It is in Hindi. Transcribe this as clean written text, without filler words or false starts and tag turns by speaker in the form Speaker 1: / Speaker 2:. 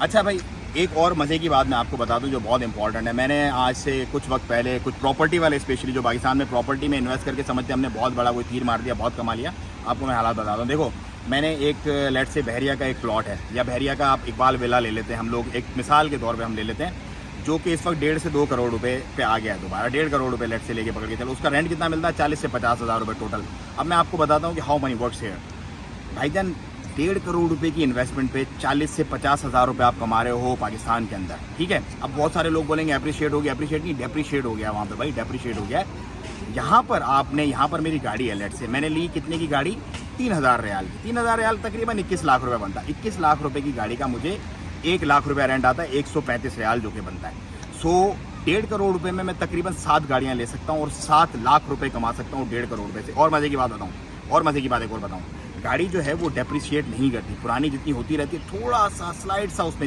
Speaker 1: अच्छा भाई, एक और मज़े की बात मैं आपको बता दूं जो बहुत इंपॉर्टेंट है। मैंने आज से कुछ वक्त पहले कुछ प्रॉपर्टी वाले, स्पेशली जो पाकिस्तान में प्रॉपर्टी में इन्वेस्ट करके समझते हमने बहुत बड़ा कोई तीर मार दिया, बहुत कमा लिया। आपको मैं हालात बताता हूँ। देखो, मैंने एक लेट से बहरिया का एक प्लॉट है, या बहरिया का आप इकबाल विला ले लेते हैं हम लोग, एक मिसाल के तौर पर हम ले लेते हैं, जो कि इस वक्त 1.5 से 2 करोड़ रुपए पे आ गया है दोबारा। 1.5 करोड़ रुपए लेट से लेके पकड़ के चलो। उसका रेंट कितना मिलता है? 40 से 50 हज़ार रुपये टोटल। अब मैं आपको बताता हूँ कि हाउ मनी वर्क्स हियर। भाईजान, 1.5 करोड़ रुपए की इन्वेस्टमेंट पे 40 से 50 हज़ार रुपये आप कमा रहे हो पाकिस्तान के अंदर, ठीक है। अब बहुत सारे लोग बोलेंगे अप्रिशिएट हो गया। अप्रिशिएट नहीं, डेप्रिशिएट हो गया वहाँ पे भाई, डेप्रिशिएट हो गया। यहाँ पर आपने, यहाँ पर मेरी गाड़ी है लेट से, मैंने ली कितने की गाड़ी? 3,000 रियाल की। 3,000 रियाल तकरीबन 21 लाख रुपये बनता है। 21 लाख रुपये की गाड़ी का मुझे 1 लाख रुपये रेंट आता है, 135 रियाल जो कि बनता है। सो 1.5 करोड़ रुपए में मैं तकरीबन 7 गाड़ियाँ ले सकता हूँ और 7 लाख रुपए कमा सकता हूँ 1.5 करोड़ रुपए से। और मज़े की बात बताऊँ, और मज़े की बात एक और बताऊँ, गाड़ी जो है वो डेप्रिशिएट नहीं करती, पुरानी जितनी होती रहती है, थोड़ा सा स्लाइड सा उसमें